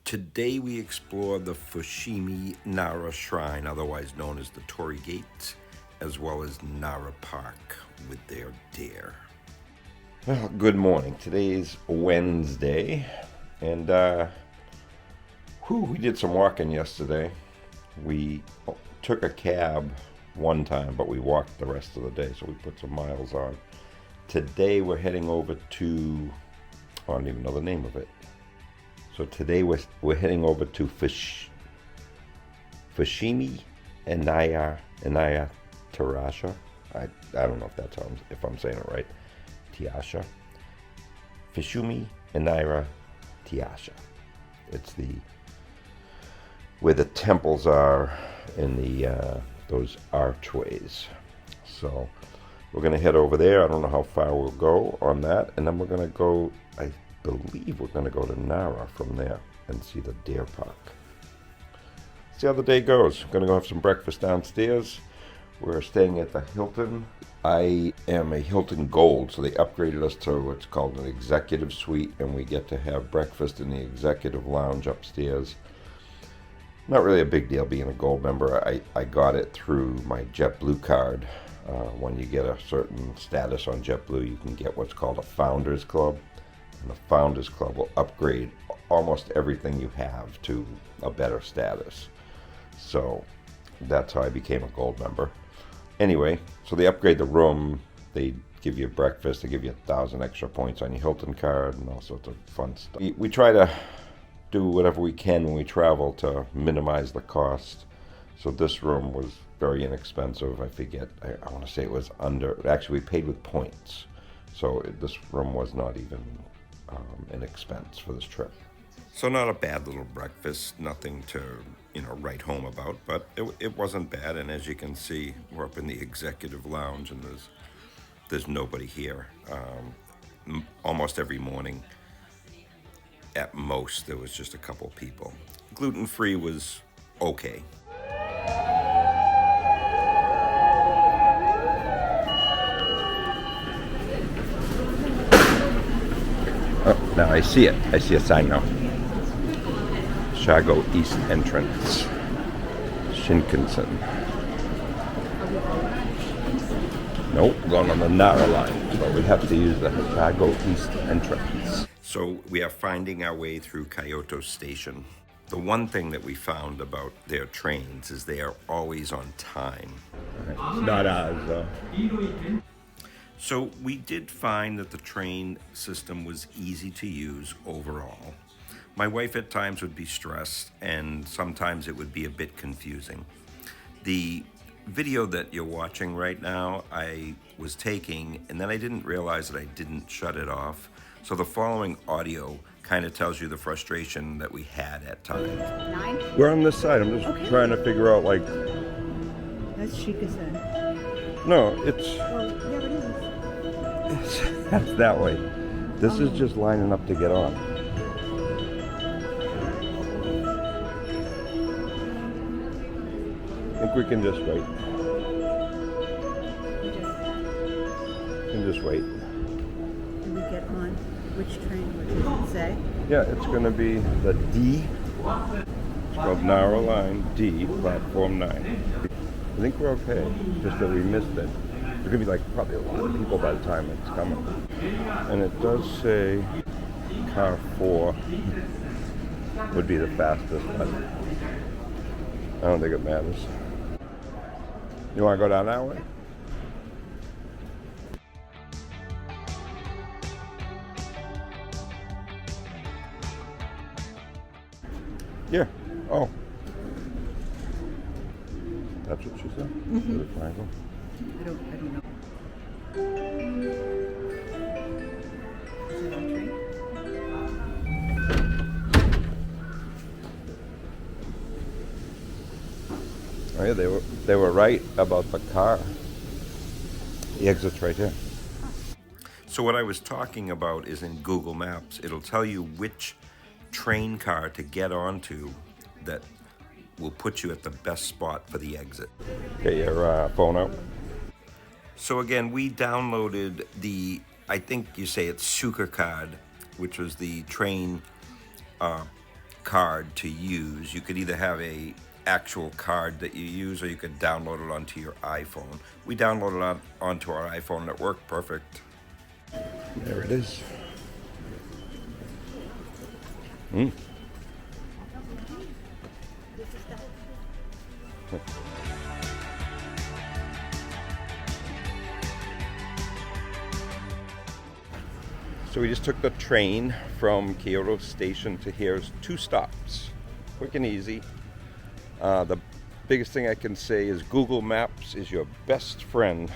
Today we explore the Fushimi Nara Shrine, otherwise known as the Torii Gate, as well as Nara Park with their deer. Well, good morning. Today's Wednesday, and we did some walking yesterday. We took a cab one time, but we walked the rest of the day, so we put some miles on. Today we're heading over to, I don't even know the name of it. So today we're heading over to Fushimi Inari Tarasha. I don't know if I'm saying it right. Tiasha. Fushimi Inari Tiasha. It's where the temples are in the those archways. So we're gonna head over there. I don't know how far we'll go on that, and then we're gonna go. I believe we're going to go to Nara from there and see the deer park. See how the day goes. I'm going to go have some breakfast downstairs. We're staying at the Hilton. I am a Hilton Gold, so they upgraded us to what's called an executive suite, and we get to have breakfast in the executive lounge upstairs. Not really a big deal being a Gold member. I got it through my JetBlue card. When you get a certain status on JetBlue, you can get what's called a Founders Club. And the Founders Club will upgrade almost everything you have to a better status. So that's how I became a Gold member. Anyway, so they upgrade the room, they give you breakfast, they give you 1,000 extra points on your Hilton card and all sorts of fun stuff. We try to do whatever we can when we travel to minimize the cost. So this room was very inexpensive. I forget, I want to say it was actually we paid with points. So this room was not even an expense for this trip. So not a bad little breakfast, nothing to write home about, but it wasn't bad. And as you can see, we're up in the executive lounge, and there's nobody here. Almost every morning, at most, there was just a couple people. Gluten-free was okay. Oh, now I see it. I see a sign now. Shago East Entrance. Shinkansen. Nope, going on the Nara line. So we have to use the Shago East Entrance. So we are finding our way through Kyoto Station. The one thing that we found about their trains is they are always on time. Right. Not as... So we did find that the train system was easy to use overall. My wife at times would be stressed, and sometimes it would be a bit confusing. The video that you're watching right now, I was taking, and then I didn't realize that I didn't shut it off. So the following audio kind of tells you the frustration that we had at times. 9? We're on this side. I'm just trying to figure out, like... That's Shikazen. No, it's... Oh, there it is. That's that way. This is just lining up to get on. I think we can just wait. We can just wait. Do we get on which train? What does it say? Yeah, it's going to be the D. It's called Nara Line D, platform 9. I think we're okay, just that we missed it. There's going to be probably a lot of people by the time it's coming. And it does say car 4 would be the fastest, but I don't think it matters. You want to go down that way? Yeah. Oh. That's what she said? Mm-hmm. I don't know. Is it on train? Oh yeah, they were right about the car. The exit's right here. So what I was talking about is in Google Maps, it'll tell you which train car to get onto that will put you at the best spot for the exit. Get your phone out. So again, we downloaded I think you say it's Suka card, which was the train card to use. You could either have a actual card that you use, or you could download it onto your iPhone. We downloaded it onto our iPhone and it worked perfect. There it is. So we just took the train from Kyoto Station to here. 2 stops, quick and easy. The biggest thing I can say is Google Maps is your best friend.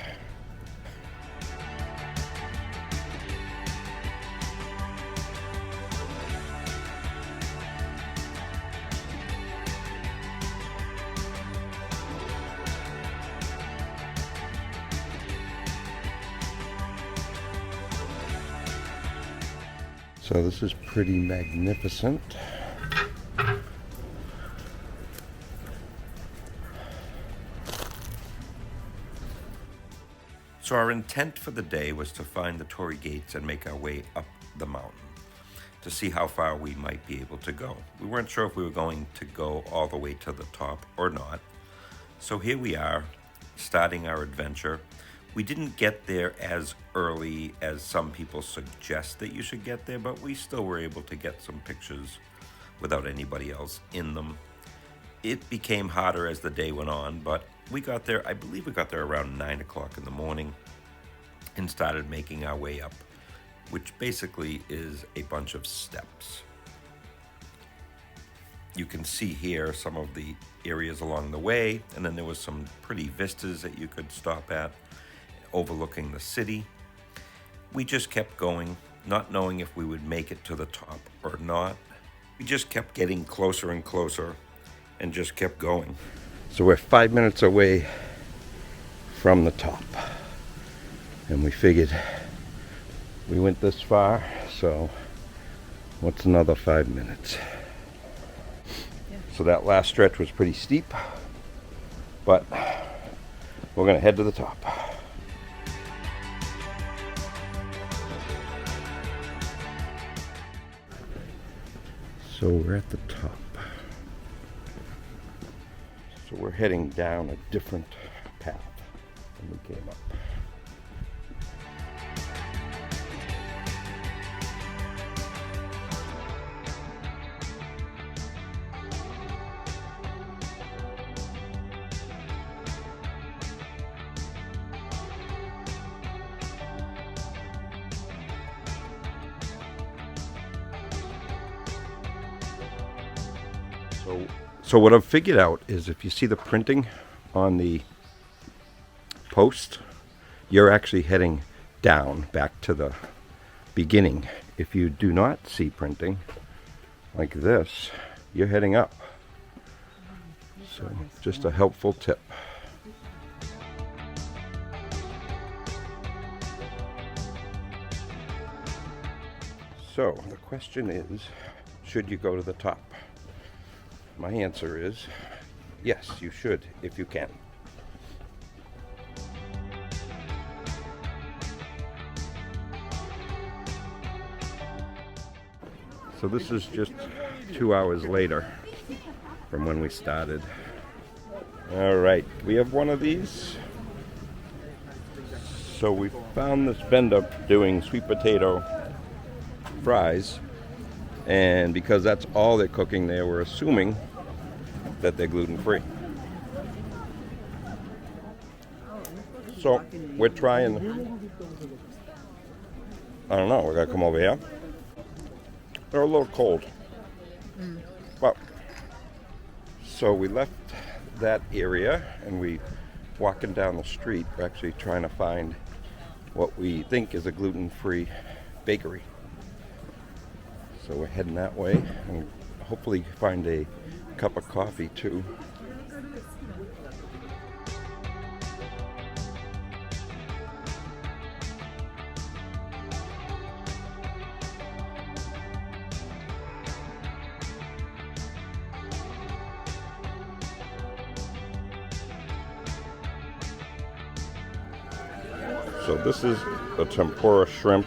So this is pretty magnificent. So our intent for the day was to find the Torii gates and make our way up the mountain to see how far we might be able to go. We weren't sure if we were going to go all the way to the top or not. So here we are, starting our adventure. We didn't get there as early as some people suggest that you should get there, but we still were able to get some pictures without anybody else in them. It became hotter as the day went on, but we got there, I believe we got there around 9 o'clock in the morning and started making our way up, which basically is a bunch of steps. You can see here some of the areas along the way, and then there was some pretty vistas that you could stop at overlooking the city. We just kept going, not knowing if we would make it to the top or not. We just kept getting closer and closer and just kept going. So we're 5 minutes away from the top. And we figured we went this far, so what's another 5 minutes? So that last stretch was pretty steep, but we're gonna head to the top. So we're at the top. So we're heading down a different path than we came up. So what I've figured out is if you see the printing on the post, you're actually heading down back to the beginning. If you do not see printing like this, you're heading up. So just a helpful tip. So the question is, should you go to the top? My answer is, yes, you should, if you can. So this is just 2 hours later from when we started. All right, we have one of these. So we found this vendor doing sweet potato fries, and because that's all they're cooking there, we're assuming that they're gluten-free. So we're trying, I don't know, we gotta come over here. They're a little cold. Well, so we left that area and we walking down the street. We're actually trying to find what we think is a gluten-free bakery. So we're heading that way and hopefully find a cup of coffee too. So this is the tempura shrimp,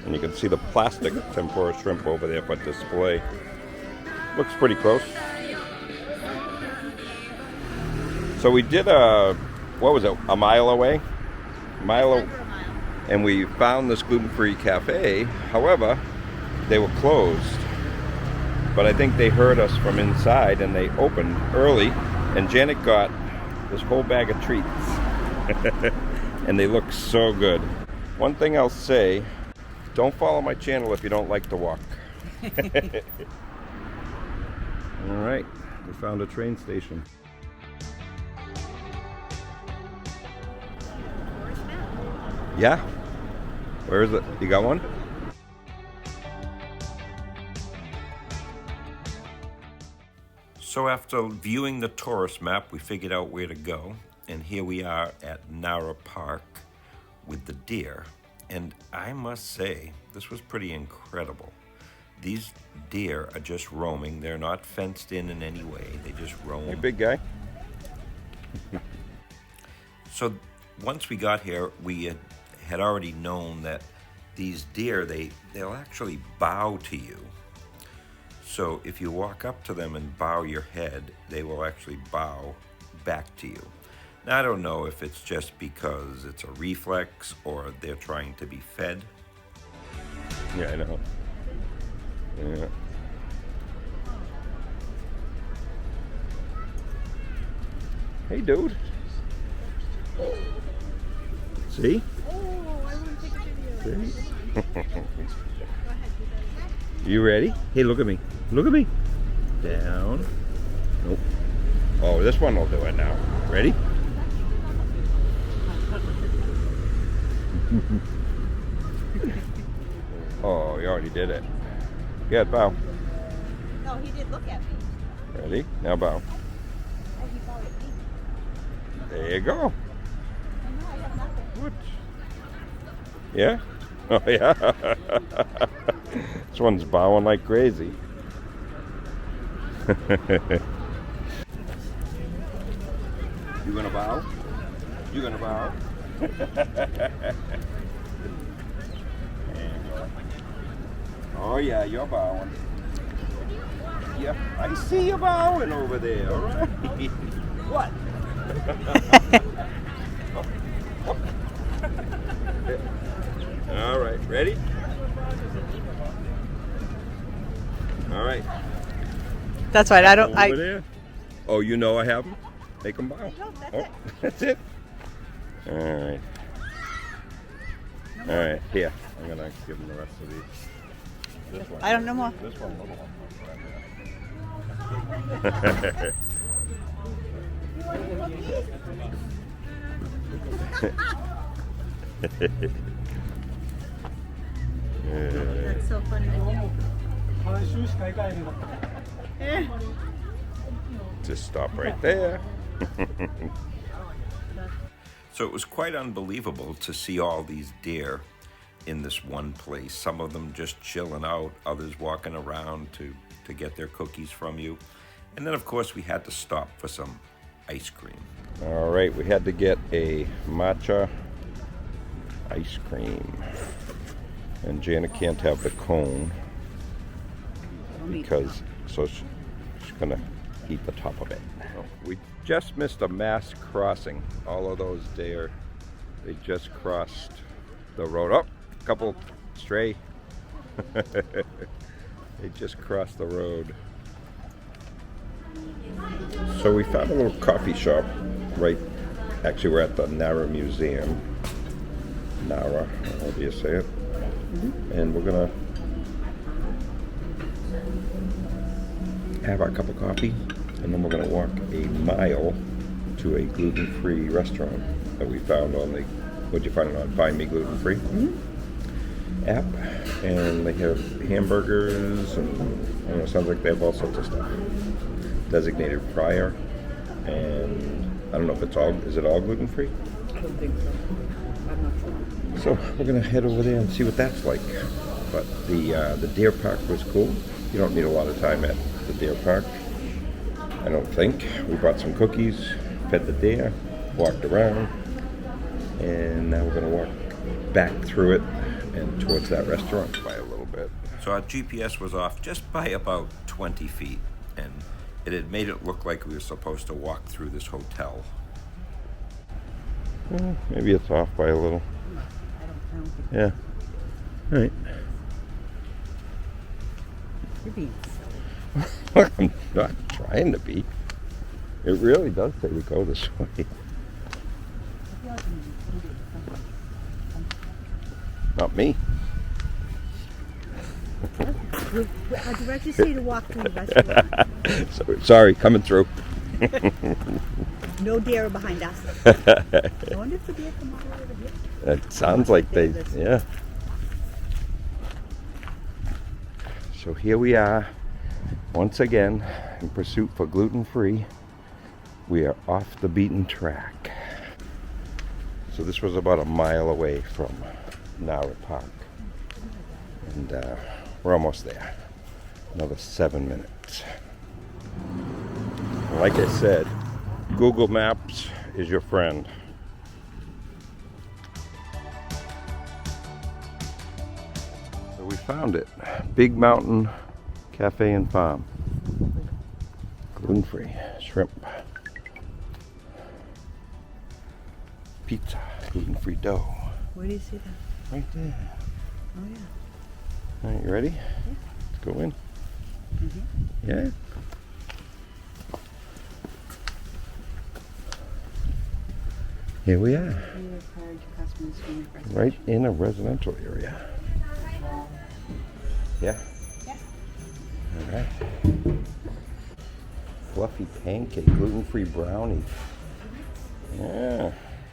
and you can see the plastic tempura shrimp over there for display. Looks pretty close. So we did what was it, a mile away? And we found this gluten-free cafe. However, they were closed. But I think they heard us from inside and they opened early. And Janet got this whole bag of treats. And they look so good. One thing I'll say, don't follow my channel if you don't like to walk. All right, we found a train station. Yeah? Where is it? You got one? So after viewing the tourist map, we figured out where to go. And here we are at Nara Park with the deer. And I must say, this was pretty incredible. These deer are just roaming. They're not fenced in any way. They just roam. Hey, big guy. So once we got here, we had already known that these deer, they'll actually bow to you. So if you walk up to them and bow your head, they will actually bow back to you. Now, I don't know if it's just because it's a reflex or they're trying to be fed. Yeah, I know. Yeah. Hey, dude. See? Oh, I want to take a video. See? You ready? Hey, look at me. Look at me. Down. Nope. Oh, this one will do it now. Ready? Oh, you already did it. Good, bow. No, he did look at me. Ready? Now bow. Oh, he bowed at me. There you go. Oh, no, I have nothing. What? Yeah? Oh, yeah. This one's bowing like crazy. You gonna bow? You gonna bow? Oh yeah, you're bowing. Yeah, I see you bowing over there, all right? What? All right, ready? All right. That's right. I don't. Over there. Oh, you know I have them? Make them bow. No, that's Oh, it. that's it. All right. All right, here. I'm gonna give them the rest of these. This one. I don't know more. This one. That's so funny. Just stop right there. So it was quite unbelievable to see all these deer in this one place. Some of them just chilling out, others walking around to get their cookies from you. And then, of course, we had to stop for some ice cream. All right, we had to get a matcha ice cream. And Janet can't have the cone because, so she's gonna eat the top of it. We just missed a mass crossing. All of those deer, they just crossed the road. Oh, a couple stray. They just crossed the road. So we found a little coffee shop right, actually we're at the Nara Museum. Nara, how do you say it? And we're gonna have our cup of coffee, and then we're gonna walk a mile to a gluten-free restaurant that we found on the, what'd you find it on? Find Me Gluten-free app. And they have hamburgers and, I don't know, sounds like they have all sorts of stuff. Designated fryer, and I don't know if it's all, is it all gluten-free? I don't think so. I'm not sure. So we're gonna head over there and see what that's like. But the deer park was cool. You don't need a lot of time at the deer park, I don't think. We bought some cookies, fed the deer, walked around, and now we're gonna walk back through it and towards that restaurant by a little bit. So our GPS was off just by about 20 feet, and it had made it look like we were supposed to walk through this hotel. Maybe it's off by a little. I don't think Yeah. All right. you're being silly. I'm not trying to be. It really does say to go this way. I feel like I'm included Not me. I directed you to walk through the restaurant. So, sorry, coming through. No deer behind us. I wonder if the deer come all over here. It sounds like they, This. yeah. So here we are, once again, in pursuit for gluten-free. We are off the beaten track. So this was about a mile away from Nara Park. And we're almost there. Another 7 minutes. Like I said, Google Maps is your friend. So we found it. Big Mountain Cafe and Farm. Gluten-free shrimp. Pizza, gluten-free dough. Where do you see that? Right there. Oh, yeah. All right, you ready? Yeah. Let's go in. Mm-hmm. Yeah. Here we are, We encourage customers to make reservations. right in a residential area. Yeah. Yeah. All right. Fluffy pancake, gluten-free brownie. Yeah.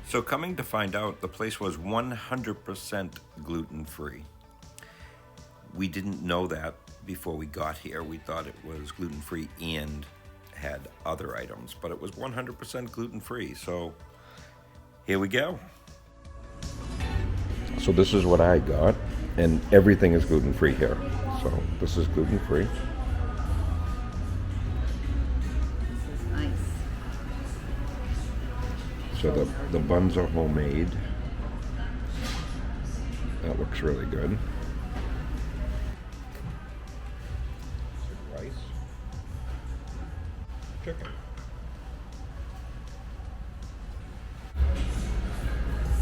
So coming to find out, the place was 100% gluten-free. We didn't know that before we got here. We thought it was gluten-free and had other items, but it was 100% gluten-free. So here we go. So this is what I got, and everything is gluten-free here. So this is gluten-free. This is nice. So the buns are homemade. That looks really good. Some rice. Chicken.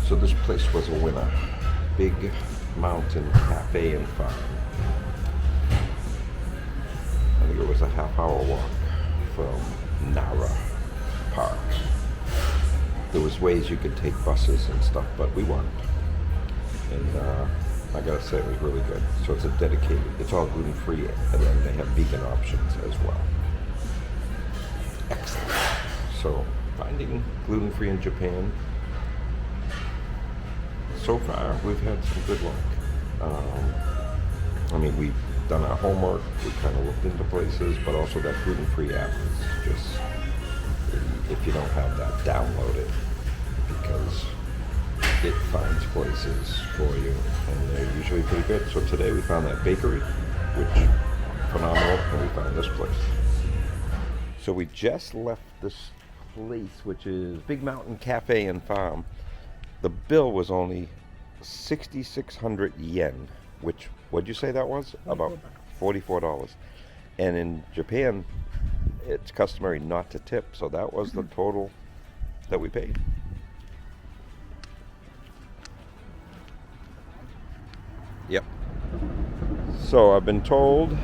So this place was a winner. Big Mountain Cafe and Farm. I think it was a half-hour walk from Nara Park. There was ways you could take buses and stuff, but we walked. And I gotta say, it was really good. So it's a dedicated, it's all gluten-free, and then they have vegan options as well. Excellent. So finding gluten-free in Japan, so far we've had some good luck. I mean, we've done our homework, we kind of looked into places, but also that gluten-free app is just, if you don't have that, download it, because it finds places for you, and they're usually pretty good. So today we found that bakery, which phenomenal, and we found this place. So we just left this place, which is Big Mountain Cafe and Farm. The bill was only 6,600 yen, which, what'd you say that was? About $44. And in Japan, it's customary not to tip, so that was the total that we paid. Yep. So I've been told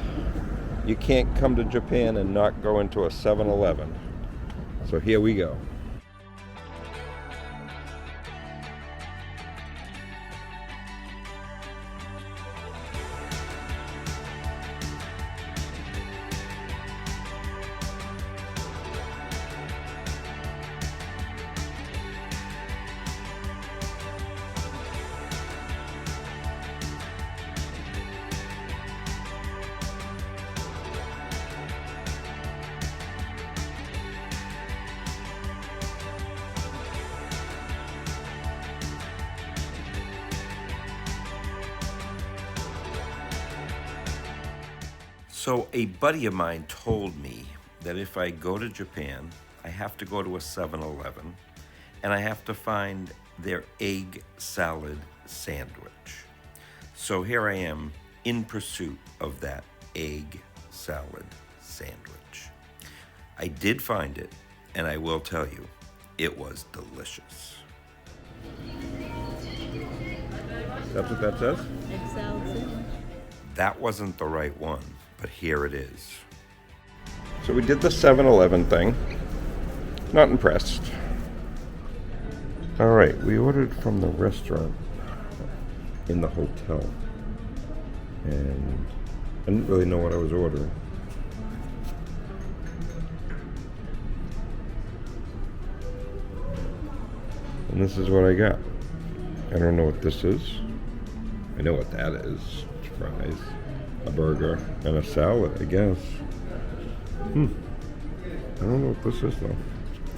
you can't come to Japan and not go into a 7-Eleven. So here we go. So a buddy of mine told me that if I go to Japan, I have to go to a 7-Eleven and I have to find their egg salad sandwich. So here I am in pursuit of that egg salad sandwich. I did find it, and I will tell you, it was delicious. That's what that says? Egg salad sandwich. That wasn't the right one, but here it is. So we did the 7-Eleven thing. Not impressed. All right, we ordered from the restaurant in the hotel. And I didn't really know what I was ordering. And this is what I got. I don't know what this is. I know what that is. Fries, a burger, and a salad, I guess. I don't know what this is though.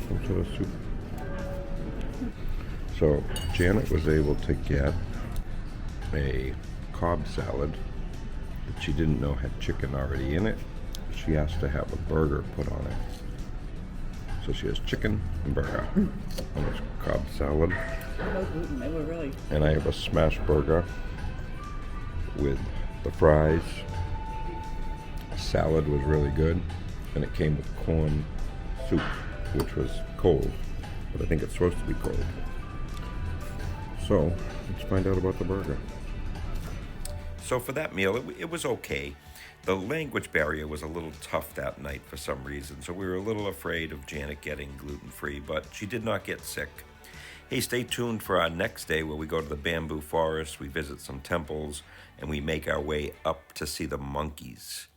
Some sort of soup. So Janet was able to get a Cobb salad that she didn't know had chicken already in it. She has to have a burger put on it. So she has chicken and burger on this Cobb salad. No gluten. They were really. And I have a smash burger with the fries. Salad was really good, and it came with corn soup, which was cold, but I think it's supposed to be cold. So let's find out about the burger. So for that meal, it was okay. The language barrier was a little tough that night for some reason, so we were a little afraid of Janet getting gluten-free, but she did not get sick. Hey, stay tuned for our next day where we go to the bamboo forest, we visit some temples, and we make our way up to see the monkeys.